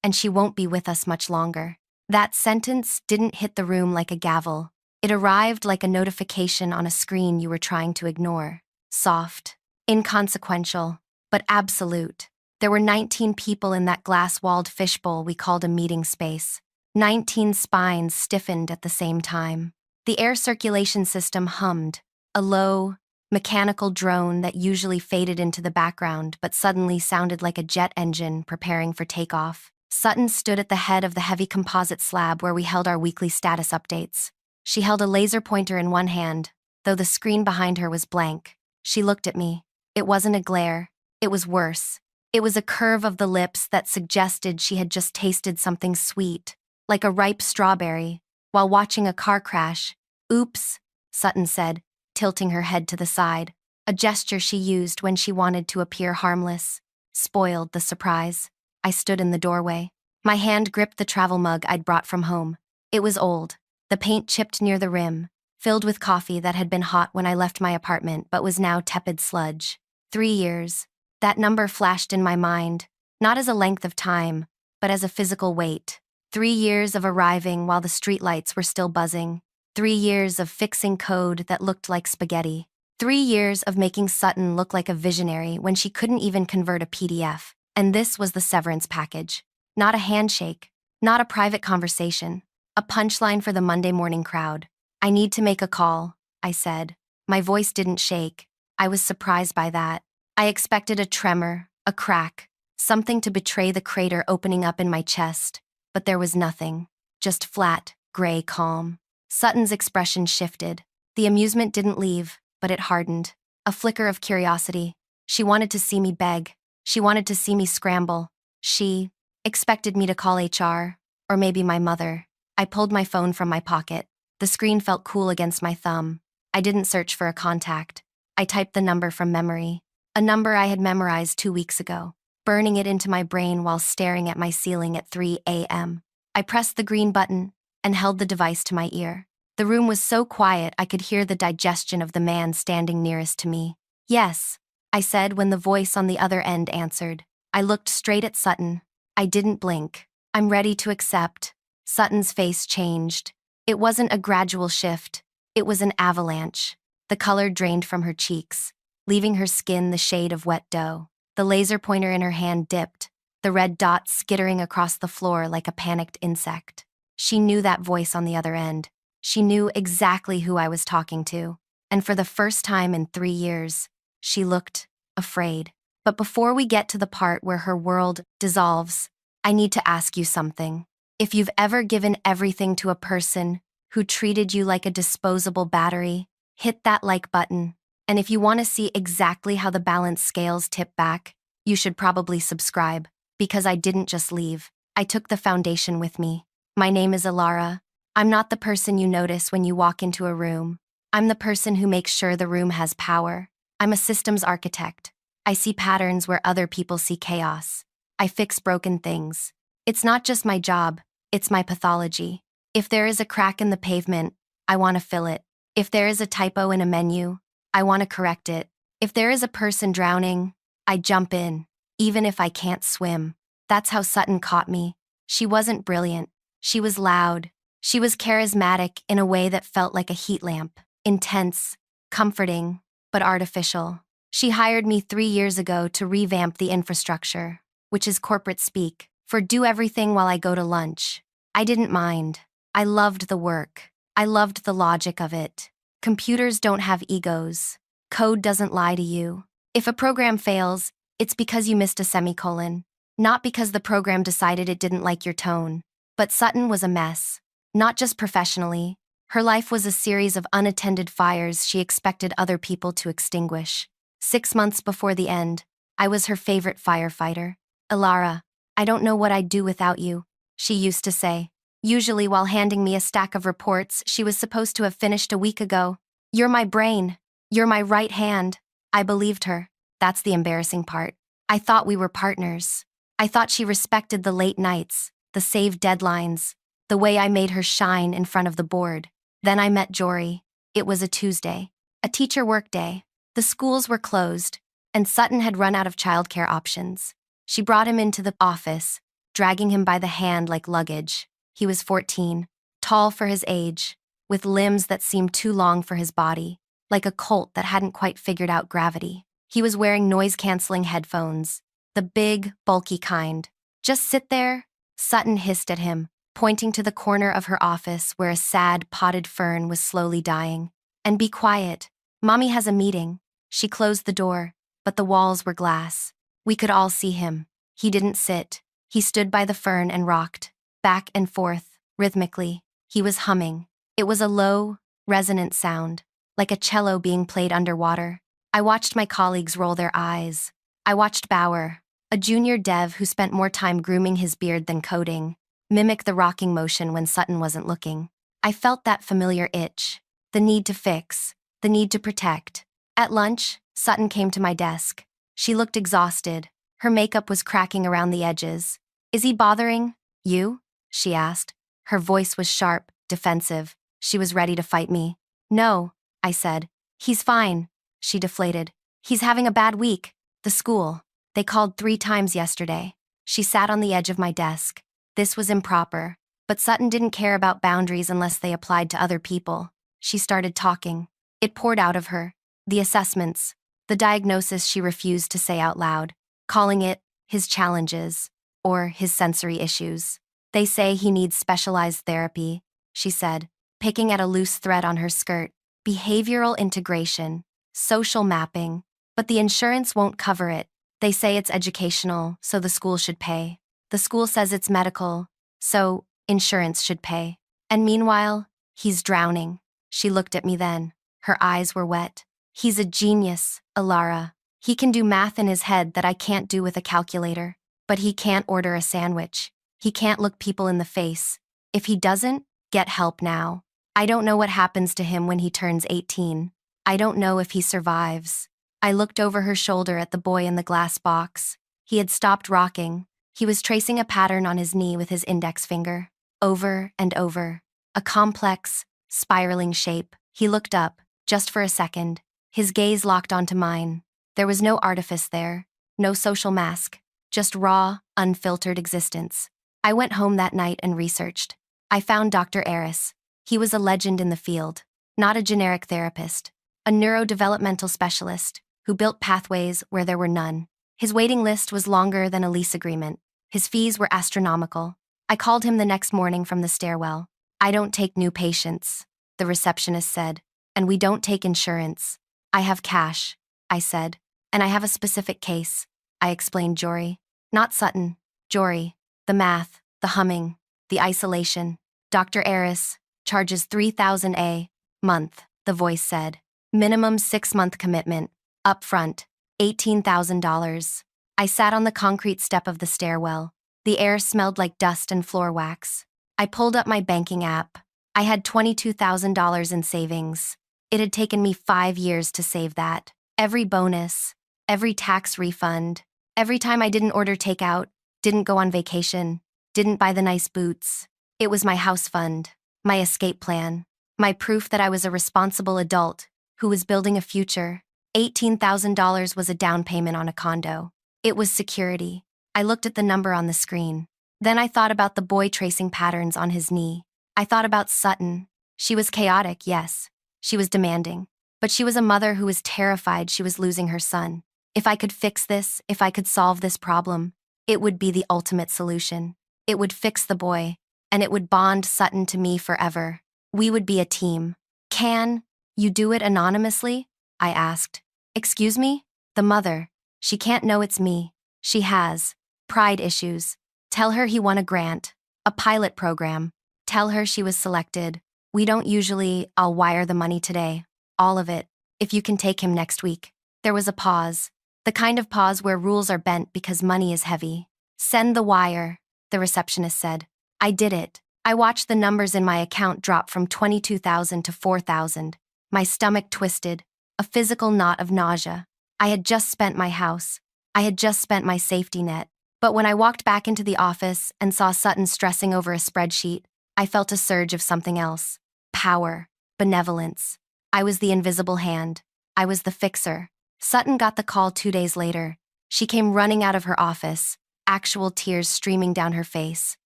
and she won't be with us much longer. That sentence didn't hit the room like a gavel. It arrived like a notification on a screen you were trying to ignore. Soft, inconsequential, but absolute. There were 19 people in that glass-walled fishbowl we called a meeting space. 19 spines stiffened at the same time. The air circulation system hummed, a low, mechanical drone that usually faded into the background but suddenly sounded like a jet engine preparing for takeoff. Sutton stood at the head of the heavy composite slab where we held our weekly status updates. She held a laser pointer in one hand, though the screen behind her was blank. She looked at me. It wasn't a glare. It was worse. It was a curve of the lips that suggested she had just tasted something sweet, like a ripe strawberry, while watching a car crash. "Oops," Sutton said, tilting her head to the side, a gesture she used when she wanted to appear harmless. Spoiled the surprise. I stood in the doorway. My hand gripped the travel mug I'd brought from home. It was old, the paint chipped near the rim, filled with coffee that had been hot when I left my apartment but was now tepid sludge. 3 years. That number flashed in my mind, not as a length of time, but as a physical weight. 3 years of arriving while the streetlights were still buzzing. 3 years of fixing code that looked like spaghetti. 3 years of making Sutton look like a visionary when she couldn't even convert a PDF. And this was the severance package. Not a handshake, not a private conversation, a punchline for the Monday morning crowd. "I need to make a call," I said. My voice didn't shake. I was surprised by that. I expected a tremor, a crack, something to betray the crater opening up in my chest, but there was nothing. Just flat, gray calm. Sutton's expression shifted. The amusement didn't leave, but it hardened. A flicker of curiosity. She wanted to see me beg. She wanted to see me scramble. She expected me to call HR, or maybe my mother. I pulled my phone from my pocket. The screen felt cool against my thumb. I didn't search for a contact. I typed the number from memory. A number I had memorized 2 weeks ago, burning it into my brain while staring at my ceiling at 3 a.m. I pressed the green button and held the device to my ear. The room was so quiet I could hear the digestion of the man standing nearest to me. "Yes," I said when the voice on the other end answered. I looked straight at Sutton. I didn't blink. "I'm ready to accept." Sutton's face changed. It wasn't a gradual shift. It was an avalanche. The color drained from her cheeks, leaving her skin the shade of wet dough. The laser pointer in her hand dipped, the red dot skittering across the floor like a panicked insect. She knew that voice on the other end. She knew exactly who I was talking to. And for the first time in 3 years, she looked afraid. But before we get to the part where her world dissolves, I need to ask you something. If you've ever given everything to a person who treated you like a disposable battery, hit that like button. And if you want to see exactly how the balance scales tip back, you should probably subscribe, because I didn't just leave. I took the foundation with me. My name is Alara. I'm not the person you notice when you walk into a room. I'm the person who makes sure the room has power. I'm a systems architect. I see patterns where other people see chaos. I fix broken things. It's not just my job, it's my pathology. If there is a crack in the pavement, I want to fill it. If there is a typo in a menu, I want to correct it. If there is a person drowning, I jump in, even if I can't swim. That's how Sutton caught me. She wasn't brilliant. She was loud. She was charismatic in a way that felt like a heat lamp. Intense, comforting, but artificial. She hired me 3 years ago to revamp the infrastructure, which is corporate speak, for do everything while I go to lunch. I didn't mind. I loved the work. I loved the logic of it. Computers don't have egos. Code doesn't lie to you. If a program fails, it's because you missed a semicolon, not because the program decided it didn't like your tone. But Sutton was a mess. Not just professionally. Her life was a series of unattended fires she expected other people to extinguish. 6 months before the end, I was her favorite firefighter. "Alara, I don't know what I'd do without you," she used to say, usually while handing me a stack of reports she was supposed to have finished a week ago. "You're my brain. You're my right hand." I believed her. That's the embarrassing part. I thought we were partners. I thought she respected the late nights, the saved deadlines, the way I made her shine in front of the board. Then I met Jory. It was a Tuesday, a teacher work day. The schools were closed, and Sutton had run out of childcare options. She brought him into the office, dragging him by the hand like luggage. He was 14, tall for his age, with limbs that seemed too long for his body, like a colt that hadn't quite figured out gravity. He was wearing noise-canceling headphones, the big, bulky kind. "Just sit there," Sutton hissed at him, pointing to the corner of her office where a sad, potted fern was slowly dying. "And be quiet. Mommy has a meeting." She closed the door, but the walls were glass. We could all see him. He didn't sit. He stood by the fern and rocked, back and forth, rhythmically. He was humming. It was a low, resonant sound, like a cello being played underwater. I watched my colleagues roll their eyes. I watched Bauer, a junior dev who spent more time grooming his beard than coding, mimic the rocking motion when Sutton wasn't looking. I felt that familiar itch, the need to fix, the need to protect. At lunch, Sutton came to my desk. She looked exhausted. Her makeup was cracking around the edges. "Is he bothering you?" she asked. Her voice was sharp, defensive. She was ready to fight me. "No," I said. "He's fine." She deflated. "He's having a bad week. The school. They called 3 times yesterday." She sat on the edge of my desk. This was improper, but Sutton didn't care about boundaries unless they applied to other people. She started talking. It poured out of her. The assessments, the diagnosis she refused to say out loud, calling it his challenges or his sensory issues. "They say he needs specialized therapy," she said, picking at a loose thread on her skirt. "Behavioral integration, social mapping, but the insurance won't cover it. They say it's educational, so the school should pay. The school says it's medical, so insurance should pay. And meanwhile, he's drowning." She looked at me then. Her eyes were wet. "He's a genius, Alara. He can do math in his head that I can't do with a calculator. But he can't order a sandwich. He can't look people in the face. If he doesn't, get help now. I don't know what happens to him when he turns 18. I don't know if he survives." I looked over her shoulder at the boy in the glass box. He had stopped rocking. He was tracing a pattern on his knee with his index finger. Over and over. A complex, spiraling shape. He looked up, just for a second. His gaze locked onto mine. There was no artifice there, no social mask, just raw, unfiltered existence. I went home that night and researched. I found Dr. Aris. He was a legend in the field, not a generic therapist, a neurodevelopmental specialist who built pathways where there were none. His waiting list was longer than a lease agreement. His fees were astronomical. I called him the next morning from the stairwell. "I don't take new patients," the receptionist said, "and we don't take insurance." "I have cash," I said, "and I have a specific case," I explained Jory. Not Sutton, Jory. The math, the humming, the isolation. "Dr. Aris charges $3,000 a month," the voice said. "Minimum 6-month commitment. Upfront, $18,000. I sat on the concrete step of the stairwell. The air smelled like dust and floor wax. I pulled up my banking app. I had $22,000 in savings. It had taken me 5 years to save that. Every bonus, every tax refund, every time I didn't order takeout, didn't go on vacation, didn't buy the nice boots. It was my house fund, my escape plan, my proof that I was a responsible adult who was building a future. $18,000 was a down payment on a condo. It was security. I looked at the number on the screen. Then I thought about the boy tracing patterns on his knee. I thought about Sutton. She was chaotic, yes. She was demanding. But she was a mother who was terrified she was losing her son. If I could fix this, if I could solve this problem, it would be the ultimate solution. It would fix the boy, and it would bond Sutton to me forever. We would be a team. "Can you do it anonymously?" I asked. "Excuse me?" "The mother. She can't know it's me. She has pride issues. Tell her he won a grant, a pilot program. Tell her she was selected. We don't usually, I'll wire the money today. All of it. If you can take him next week." There was a pause. The kind of pause where rules are bent because money is heavy. "Send the wire," the receptionist said. I did it. I watched the numbers in my account drop from 22,000 to 4,000. My stomach twisted, a physical knot of nausea. I had just spent my house. I had just spent my safety net. But when I walked back into the office and saw Sutton stressing over a spreadsheet, I felt a surge of something else. Power. Benevolence. I was the invisible hand. I was the fixer. Sutton got the call 2 days later. She came running out of her office, actual tears streaming down her face.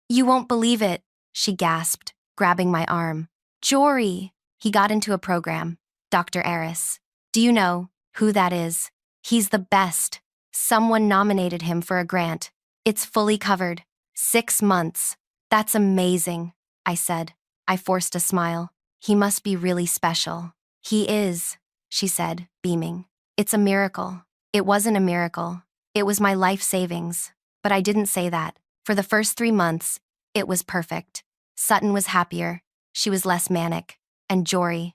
"You won't believe it," she gasped, grabbing my arm. "Jory!" He got into a program. Dr. Eris. "Do you know who that is? He's the best. Someone nominated him for a grant. It's fully covered. 6 months. That's amazing," I said. I forced a smile. "He must be really special." "He is," she said, beaming. "It's a miracle." It wasn't a miracle. It was my life savings. But I didn't say that. For the first 3 months, it was perfect. Sutton was happier. She was less manic. And Jory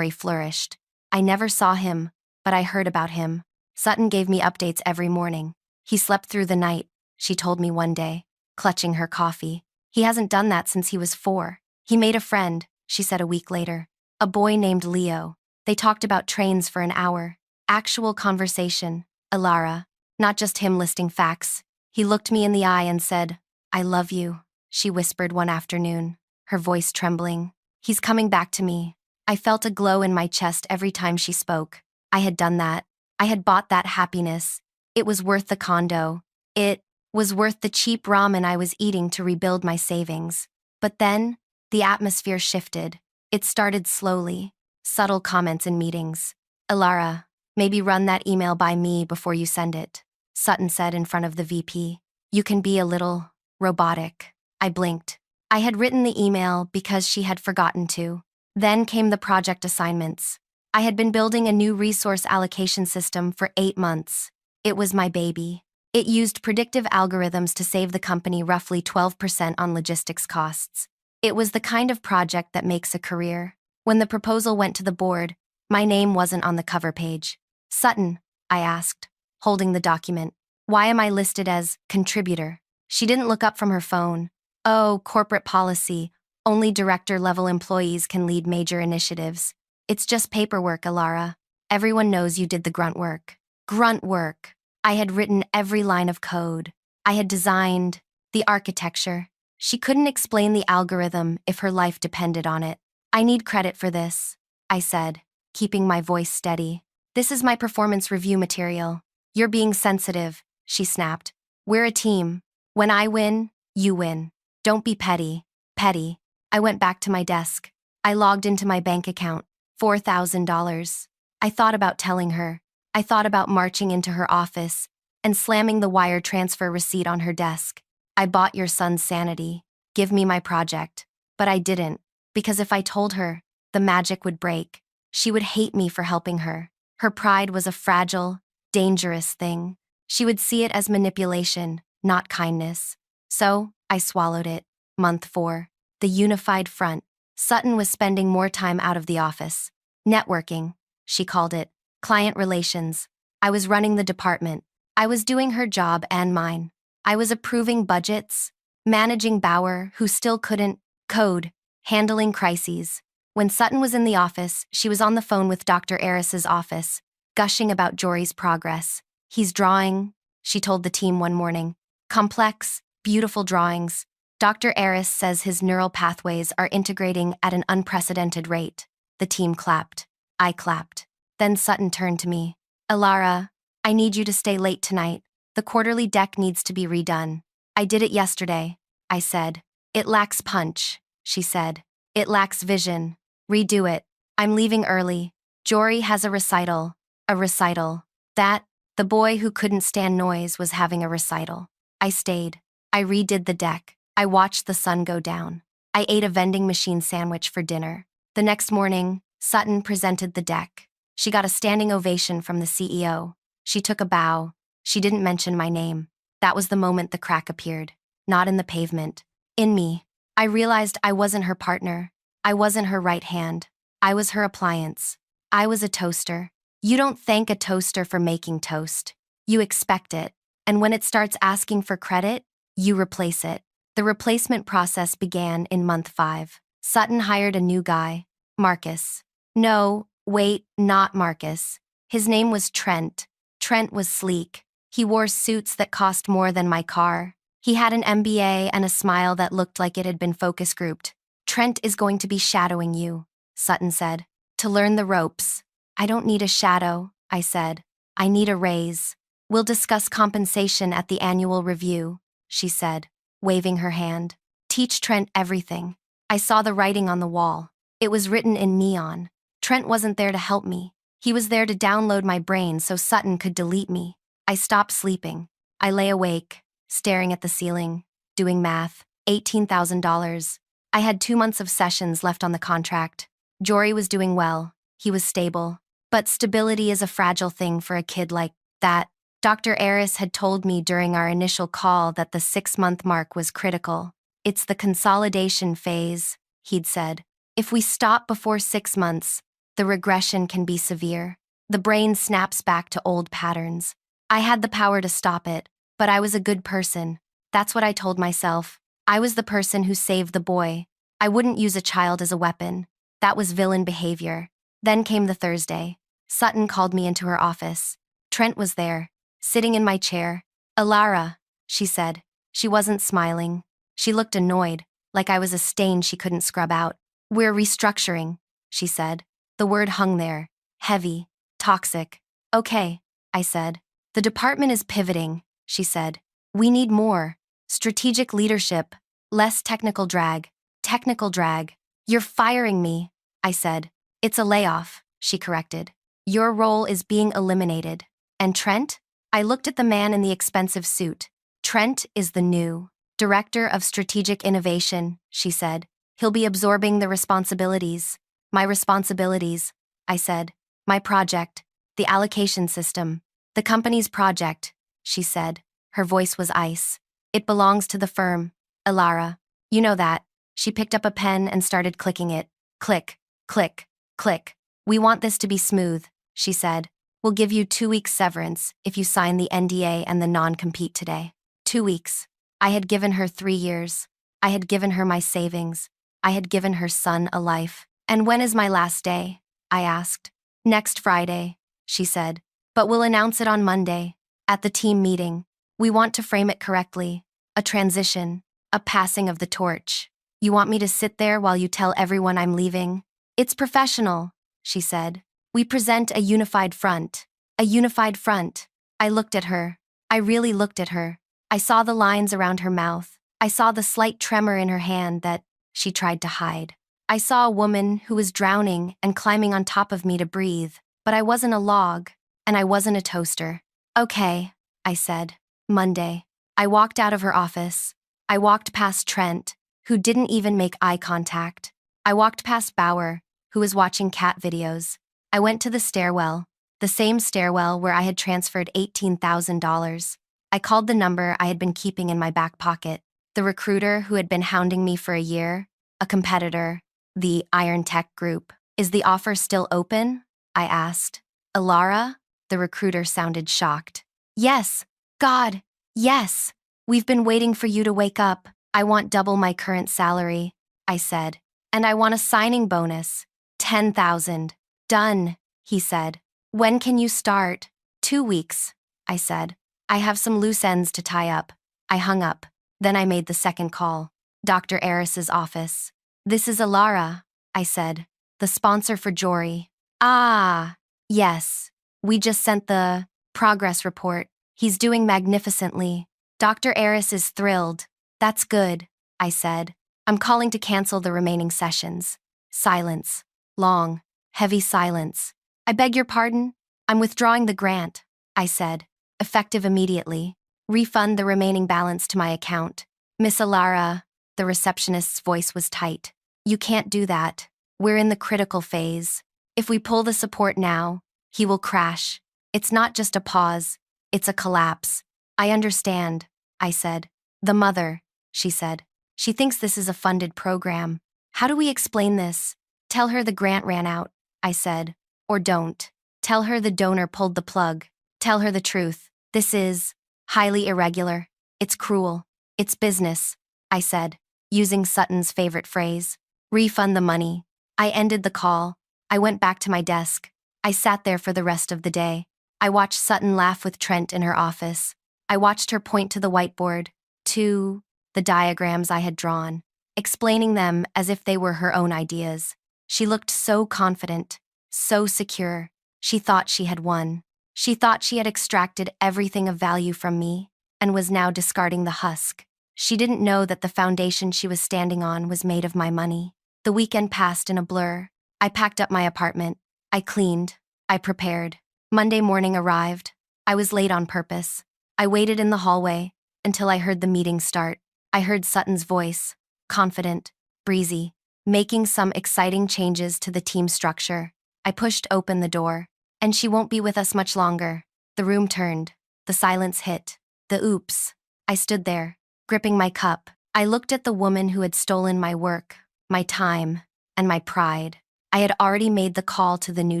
flourished. I never saw him, but I heard about him. Sutton gave me updates every morning. "He slept through the night," she told me one day, clutching her coffee. "He hasn't done that since he was 4. He made a friend," she said a week later. "A boy named Leo. They talked about trains for an hour. Actual conversation. Alara. Not just him listing facts. He looked me in the eye and said, 'I love you,'" she whispered one afternoon, her voice trembling. "He's coming back to me." I felt a glow in my chest every time she spoke. I had done that. I had bought that happiness. It was worth the condo. It was worth the cheap ramen I was eating to rebuild my savings. But then, the atmosphere shifted. It started slowly. Subtle comments in meetings. "Alara, maybe run that email by me before you send it," Sutton said in front of the VP. "You can be a little robotic." I blinked. I had written the email because she had forgotten to. Then came the project assignments. I had been building a new resource allocation system for 8 months. It was my baby. It used predictive algorithms to save the company roughly 12% on logistics costs. It was the kind of project that makes a career. When the proposal went to the board, my name wasn't on the cover page. "Sutton," I asked, holding the document, "why am I listed as contributor?" She didn't look up from her phone. "Oh, corporate policy. Only director-level employees can lead major initiatives. It's just paperwork, Alara. Everyone knows you did the grunt work." Grunt work. I had written every line of code. I had designed the architecture. She couldn't explain the algorithm if her life depended on it. "I need credit for this," I said, keeping my voice steady. "This is my performance review material." "You're being sensitive," she snapped. "We're a team. When I win, you win. Don't be petty." Petty. I went back to my desk. I logged into my bank account. $4,000. I thought about telling her. I thought about marching into her office and slamming the wire transfer receipt on her desk. "I bought your son's sanity. Give me my project." But I didn't, because if I told her, the magic would break. She would hate me for helping her. Her pride was a fragile, dangerous thing. She would see it as manipulation, not kindness. So, I swallowed it. Month 4. The unified front. Sutton was spending more time out of the office. Networking, she called it. Client relations. I was running the department. I was doing her job and mine. I was approving budgets, managing Bauer, who still couldn't code, handling crises. When Sutton was in the office, she was on the phone with Dr. Eris's office, gushing about Jory's progress. "He's drawing," she told the team one morning. "Complex, beautiful drawings. Dr. Eris says his neural pathways are integrating at an unprecedented rate." The team clapped. I clapped. Then Sutton turned to me. "Alara, I need you to stay late tonight. The quarterly deck needs to be redone." "I did it yesterday," I said. "It lacks punch," she said. "It lacks vision. Redo it. I'm leaving early. Jory has a recital." A recital. The boy who couldn't stand noise was having a recital. I stayed. I redid the deck. I watched the sun go down. I ate a vending machine sandwich for dinner. The next morning, Sutton presented the deck. She got a standing ovation from the CEO. She took a bow. She didn't mention my name. That was the moment the crack appeared. Not in the pavement. In me. I realized I wasn't her partner. I wasn't her right hand. I was her appliance. I was a toaster. You don't thank a toaster for making toast. You expect it. And when it starts asking for credit, you replace it. The replacement process began in month 5. Sutton hired a new guy, Marcus. No, wait, not Marcus. His name was Trent. Trent was sleek. He wore suits that cost more than my car. He had an MBA and a smile that looked like it had been focus grouped. "Trent is going to be shadowing you," Sutton said, "to learn the ropes." "I don't need a shadow," I said. "I need a raise." We'll discuss compensation at the annual review, she said, waving her hand. Teach Trent everything. I saw the writing on the wall. It was written in neon. Trent wasn't there to help me. He was there to download my brain so Sutton could delete me. I stopped sleeping. I lay awake, staring at the ceiling, doing math. $18,000. I had 2 months of sessions left on the contract. Jory was doing well. He was stable. But stability is a fragile thing for a kid like that. Dr. Aris had told me during our initial call that the 6-month mark was critical. It's the consolidation phase, he'd said. If we stop before 6 months, the regression can be severe. The brain snaps back to old patterns. I had the power to stop it, but I was a good person. That's what I told myself. I was the person who saved the boy. I wouldn't use a child as a weapon. That was villain behavior. Then came the Thursday. Sutton called me into her office. Trent was there, sitting in my chair. Alara, she said. She wasn't smiling. She looked annoyed, like I was a stain she couldn't scrub out. We're restructuring, she said. The word hung there, heavy, toxic. Okay, I said. The department is pivoting, she said. We need more. Strategic leadership, less technical drag. Technical drag. You're firing me, I said. It's a layoff, she corrected. Your role is being eliminated. And Trent? I looked at the man in the expensive suit. Trent is the new Director of Strategic Innovation, she said. He'll be absorbing the responsibilities. My responsibilities, I said. My project, the allocation system. The company's project, she said. Her voice was ice. It belongs to the firm, Alara. You know that. She picked up a pen and started clicking it. Click, click, click. We want this to be smooth, she said. We'll give you 2 weeks severance if you sign the NDA and the non-compete today. 2 weeks. I had given her 3 years. I had given her my savings. I had given her son a life. And when is my last day? I asked. Next Friday, she said. But we'll announce it on Monday, at the team meeting. We want to frame it correctly. A transition, a passing of the torch. You want me to sit there while you tell everyone I'm leaving? It's professional, she said. We present a unified front. A unified front. I looked at her. I really looked at her. I saw the lines around her mouth. I saw the slight tremor in her hand that she tried to hide. I saw a woman who was drowning and climbing on top of me to breathe, but I wasn't a log, and I wasn't a toaster. Okay, I said. Monday. I walked out of her office. I walked past Trent, who didn't even make eye contact. I walked past Bauer, who was watching cat videos. I went to the stairwell, the same stairwell where I had transferred $18,000. I called the number I had been keeping in my back pocket. The recruiter who had been hounding me for a year, a competitor, the Iron Tech Group. Is the offer still open? I asked. Alara? The recruiter sounded shocked. Yes. God, yes. We've been waiting for you to wake up. I want double my current salary, I said. And I want a signing bonus. 10,000. Done, he said. When can you start? 2 weeks, I said. I have some loose ends to tie up. I hung up. Then I made the second call. Dr. Aris's office. This is Alara, I said. The sponsor for Jory. Ah, yes. We just sent the progress report. He's doing magnificently. Dr. Aris is thrilled. That's good, I said. I'm calling to cancel the remaining sessions. Silence. Long, heavy silence. I beg your pardon? I'm withdrawing the grant, I said. Effective immediately. Refund the remaining balance to my account. Miss Alara, the receptionist's voice was tight. You can't do that. We're in the critical phase. If we pull the support now, he will crash. It's not just a pause. It's a collapse. I understand, I said. The mother, she said. She thinks this is a funded program. How do we explain this? Tell her the grant ran out, I said. Or don't. Tell her the donor pulled the plug. Tell her the truth. This is highly irregular. It's cruel. It's business, I said, using Sutton's favorite phrase. Refund the money. I ended the call. I went back to my desk. I sat there for the rest of the day. I watched Sutton laugh with Trent in her office. I watched her point to the whiteboard, to the diagrams I had drawn, explaining them as if they were her own ideas. She looked so confident, so secure. She thought she had won. She thought she had extracted everything of value from me and was now discarding the husk. She didn't know that the foundation she was standing on was made of my money. The weekend passed in a blur. I packed up my apartment. I cleaned. I prepared. Monday morning arrived. I was late on purpose. I waited in the hallway until I heard the meeting start. I heard Sutton's voice, confident, breezy, making some exciting changes to the team structure. I pushed open the door. And she won't be with us much longer. The room turned. The silence hit. The oops. I stood there, gripping my cup. I looked at the woman who had stolen my work, my time, and my pride. I had already made the call to the new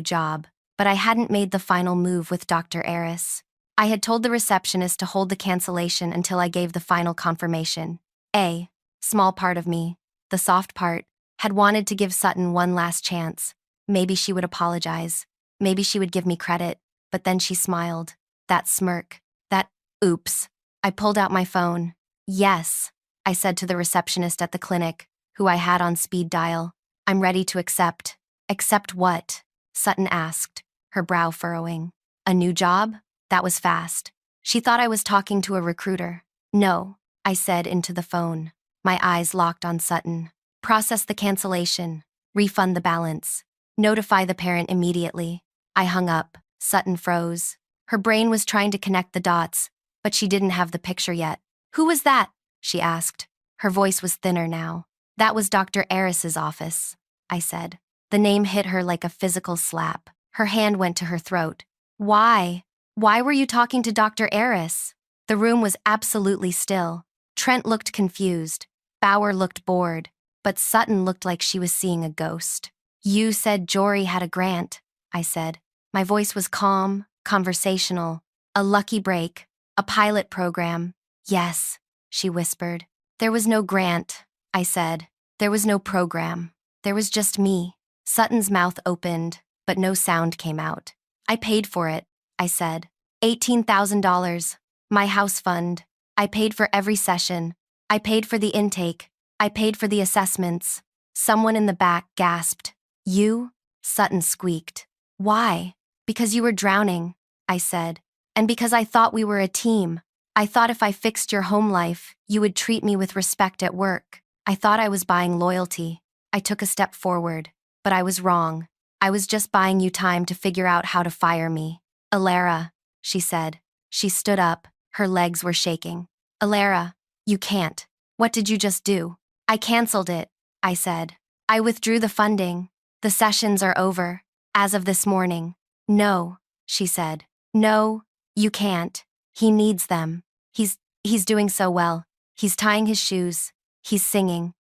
job, but I hadn't made the final move with Dr. Eris. I had told the receptionist to hold the cancellation until I gave the final confirmation. A small part of me, the soft part, had wanted to give Sutton one last chance. Maybe she would apologize. Maybe she would give me credit, but then she smiled. That smirk. That oops. I pulled out my phone. Yes, I said to the receptionist at the clinic, who I had on speed dial. I'm ready to accept. Accept what? Sutton asked, her brow furrowing. A new job? That was fast. She thought I was talking to a recruiter. No, I said into the phone. My eyes locked on Sutton. Process the cancellation. Refund the balance. Notify the parent immediately. I hung up. Sutton froze. Her brain was trying to connect the dots, but she didn't have the picture yet. Who was that? She asked. Her voice was thinner now. That was Dr. Eris's office, I said. The name hit her like a physical slap. Her hand went to her throat. Why? Why were you talking to Dr. Eris? The room was absolutely still. Trent looked confused. Bauer looked bored. But Sutton looked like she was seeing a ghost. You said Jory had a grant, I said. My voice was calm, conversational. A lucky break. A pilot program. Yes, she whispered. There was no grant, I said. There was no program. There was just me. Sutton's mouth opened, but no sound came out. I paid for it, I said. $18,000. My house fund. I paid for every session. I paid for the intake. I paid for the assessments. Someone in the back gasped. You? Sutton squeaked. Why? Because you were drowning, I said. And because I thought we were a team. I thought if I fixed your home life, you would treat me with respect at work. I thought I was buying loyalty. I took a step forward, but I was wrong. I was just buying you time to figure out how to fire me. Alara, she said. She stood up. Her legs were shaking. Alara, you can't. What did you just do? I canceled it, I said. I withdrew the funding. The sessions are over. As of this morning. No, she said. No, you can't. He needs them. He's doing so well. He's tying his shoes. He's singing.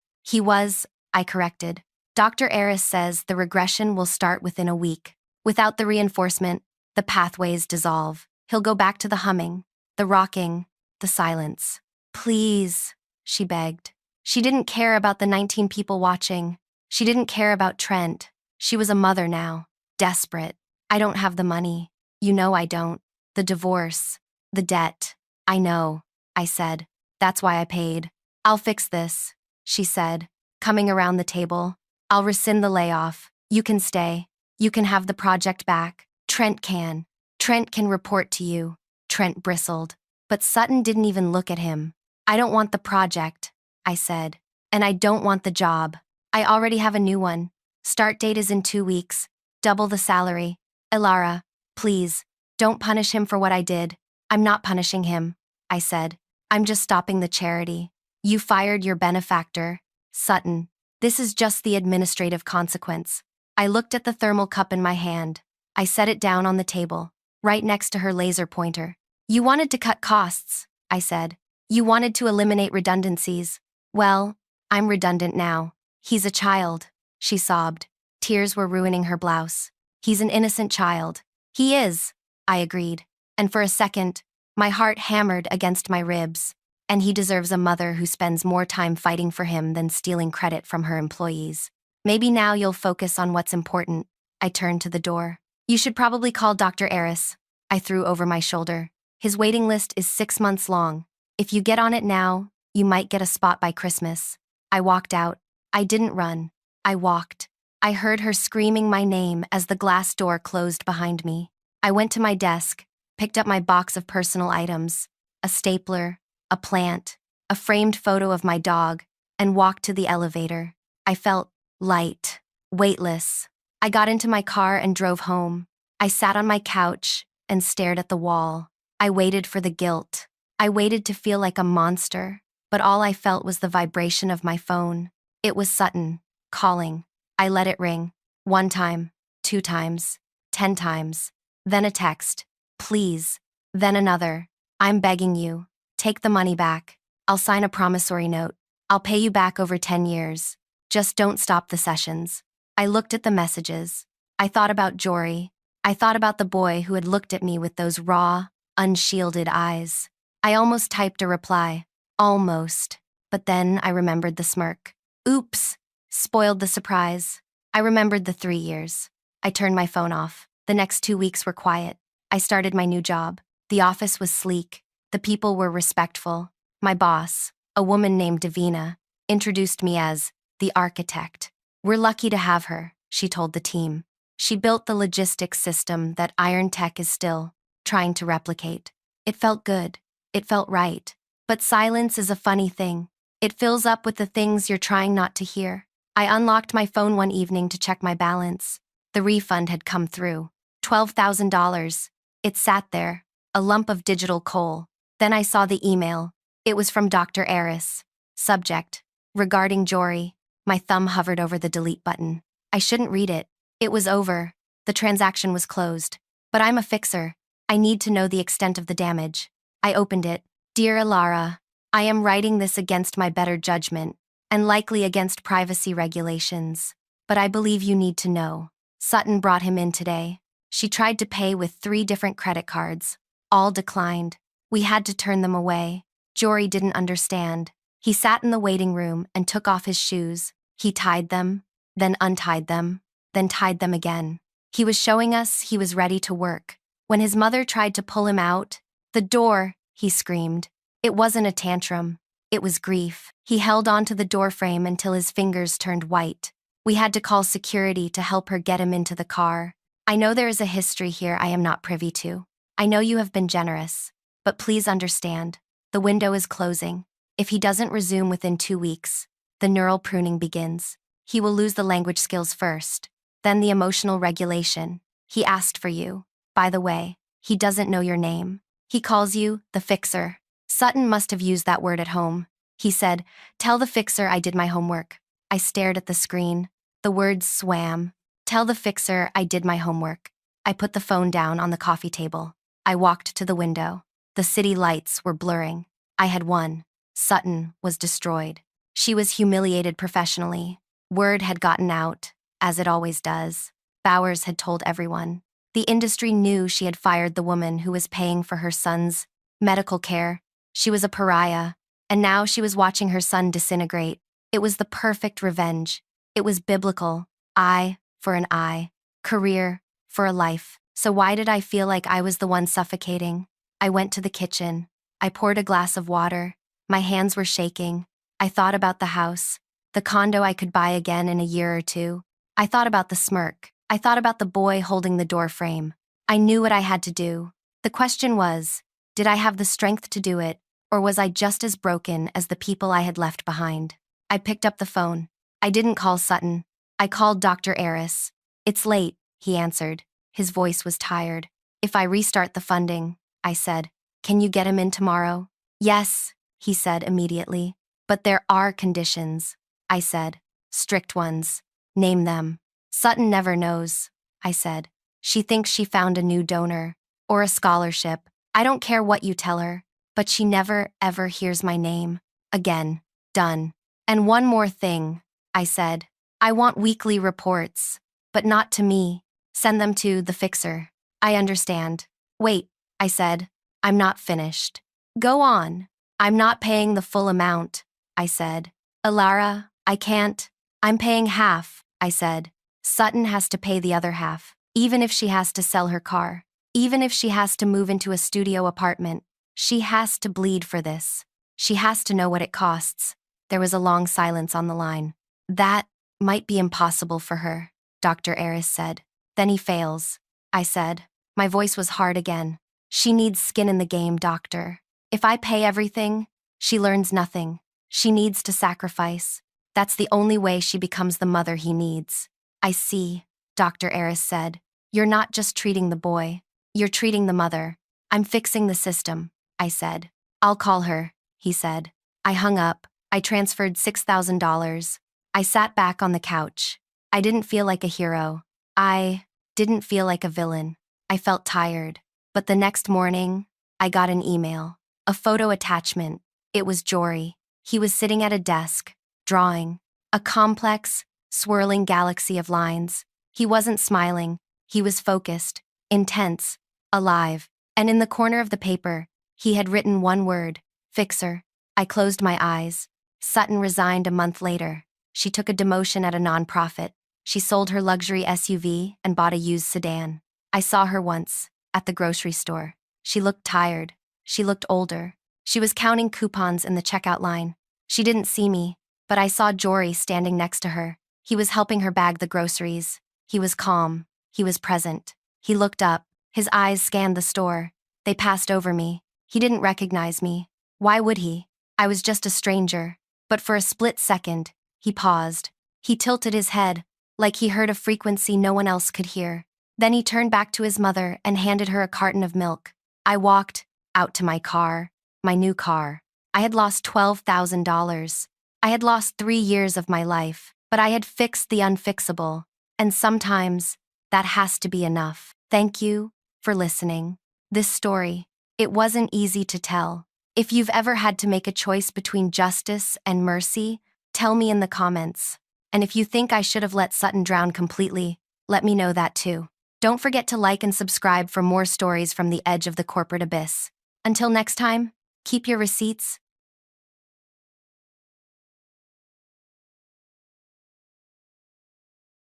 I corrected. Dr. Eris says the regression will start within a week. Without the reinforcement, the pathways dissolve. He'll go back to the humming, the rocking, the silence. Please, she begged. She didn't care about the 19 people watching. She didn't care about Trent. She was a mother now, desperate. I don't have the money. You know I don't. The divorce. The debt. I know, I said. That's why I paid. I'll fix this, she said, coming around the table. I'll rescind the layoff. You can stay. You can have the project back. Trent can. Trent can report to you. Trent bristled. But Sutton didn't even look at him. I don't want the project, I said. And I don't want the job. I already have a new one. Start date is in 2 weeks. Double the salary. Alara, please, don't punish him for what I did. I'm not punishing him, I said. I'm just stopping the charity. You fired your benefactor, Sutton. This is just the administrative consequence. I looked at the thermal cup in my hand. I set it down on the table, right next to her laser pointer. You wanted to cut costs, I said. You wanted to eliminate redundancies. Well, I'm redundant now. He's a child, she sobbed. Tears were ruining her blouse. He's an innocent child. He is, I agreed. And for a second, my heart hammered against my ribs. And he deserves a mother who spends more time fighting for him than stealing credit from her employees. Maybe now you'll focus on what's important. I turned to the door. You should probably call Dr. Eris, I threw over my shoulder. His waiting list is 6 months long. If you get on it now, you might get a spot by Christmas. I walked out. I didn't run. I walked. I heard her screaming my name as the glass door closed behind me. I went to my desk, picked up my box of personal items, a stapler, a plant, a framed photo of my dog, and walked to the elevator. I felt light, weightless. I got into my car and drove home. I sat on my couch and stared at the wall. I waited for the guilt. I waited to feel like a monster, but all I felt was the vibration of my phone. It was Sutton, calling. I let it ring. 1 time, 2 times, 10 times. Then a text. Please. Then another. I'm begging you. Take the money back. I'll sign a promissory note. I'll pay you back over 10 years. Just don't stop the sessions. I looked at the messages. I thought about Jory. I thought about the boy who had looked at me with those raw, unshielded eyes. I almost typed a reply. Almost. But then I remembered the smirk. Oops. Spoiled the surprise. I remembered the 3 years. I turned my phone off. The next 2 weeks were quiet. I started my new job. The office was sleek. The people were respectful. My boss, a woman named Davina, introduced me as the architect. We're lucky to have her, she told the team. She built the logistics system that Iron Tech is still trying to replicate. It felt good. It felt right. But silence is a funny thing. It fills up with the things you're trying not to hear. I unlocked my phone one evening to check my balance. The refund had come through. $12,000. It sat there, a lump of digital coal. Then I saw the email. It was from Dr. Eris. Subject: regarding Jory. My thumb hovered over the delete button. I shouldn't read it. It was over. The transaction was closed. But I'm a fixer. I need to know the extent of the damage. I opened it. Dear Alara, I am writing this against my better judgment, and likely against privacy regulations. But I believe you need to know. Sutton brought him in today. She tried to pay with 3 different credit cards. All declined. We had to turn them away. Jory didn't understand. He sat in the waiting room and took off his shoes. He tied them, then untied them, then tied them again. He was showing us he was ready to work. When his mother tried to pull him out, "The door," he screamed. It wasn't a tantrum. It was grief. He held onto the doorframe until his fingers turned white. We had to call security to help her get him into the car. I know there is a history here I am not privy to. I know you have been generous. But please understand, the window is closing. If he doesn't resume within 2 weeks, the neural pruning begins. He will lose the language skills first, then the emotional regulation. He asked for you. By the way, he doesn't know your name. He calls you the fixer. Sutton must have used that word at home. He said, "Tell the fixer I did my homework." I stared at the screen. The words swam. Tell the fixer I did my homework. I put the phone down on the coffee table. I walked to the window. The city lights were blurring. I had won. Sutton was destroyed. She was humiliated professionally. Word had gotten out, as it always does. Bowers had told everyone. The industry knew she had fired the woman who was paying for her son's medical care. She was a pariah, and now she was watching her son disintegrate. It was the perfect revenge. It was biblical. Eye for an eye. Career for a life. So why did I feel like I was the one suffocating? I went to the kitchen. I poured a glass of water. My hands were shaking. I thought about the house, the condo I could buy again in a year or 2. I thought about the smirk. I thought about the boy holding the door frame. I knew what I had to do. The question was, did I have the strength to do it, or was I just as broken as the people I had left behind? I picked up the phone. I didn't call Sutton. I called Dr. Eris. "It's late," he answered. His voice was tired. "If I restart the funding," I said, "can you get him in tomorrow?" "Yes," he said immediately. "But there are conditions," I said. "Strict ones. Name them." "Sutton never knows," I said. "She thinks she found a new donor, or a scholarship. I don't care what you tell her, but she never, ever hears my name. Again. Done. And one more thing," I said. "I want weekly reports, but not to me. Send them to the fixer." "I understand." "Wait," I said. "I'm not finished." "Go on." "I'm not paying the full amount," I said. "Alara, I can't." "I'm paying half," I said. "Sutton has to pay the other half, even if she has to sell her car, even if she has to move into a studio apartment. She has to bleed for this. She has to know what it costs." There was a long silence on the line. "That might be impossible for her," Dr. Eris said. "Then he fails," I said. My voice was hard again. She needs skin in the game, doctor. If I pay everything, she learns nothing. She needs to sacrifice. That's the only way she becomes the mother he needs. I see, Dr. Eris said. You're not just treating the boy. You're treating the mother. I'm fixing the system, I said. I'll call her, he said. I hung up. I transferred $6,000. I sat back on the couch. I didn't feel like a hero. I didn't feel like a villain. I felt tired. But the next morning, I got an email. A photo attachment. It was Jory. He was sitting at a desk, drawing. A complex, swirling galaxy of lines. He wasn't smiling. He was focused, intense, alive. And in the corner of the paper, he had written one word, fixer. I closed my eyes. Sutton resigned a month later. She took a demotion at a nonprofit. She sold her luxury SUV and bought a used sedan. I saw her once, at the grocery store. She looked tired. She looked older. She was counting coupons in the checkout line. She didn't see me, but I saw Jory standing next to her. He was helping her bag the groceries. He was calm. He was present. He looked up. His eyes scanned the store. They passed over me. He didn't recognize me. Why would he? I was just a stranger. But for a split second, he paused. He tilted his head, like he heard a frequency no one else could hear. Then he turned back to his mother and handed her a carton of milk. I walked out to my car, my new car. I had lost $12,000. I had lost 3 years of my life, but I had fixed the unfixable. And sometimes, that has to be enough. Thank you for listening. This story, it wasn't easy to tell. If you've ever had to make a choice between justice and mercy, tell me in the comments. And if you think I should have let Sutton drown completely, let me know that too. Don't forget to like and subscribe for more stories from the edge of the corporate abyss. Until next time, keep your receipts,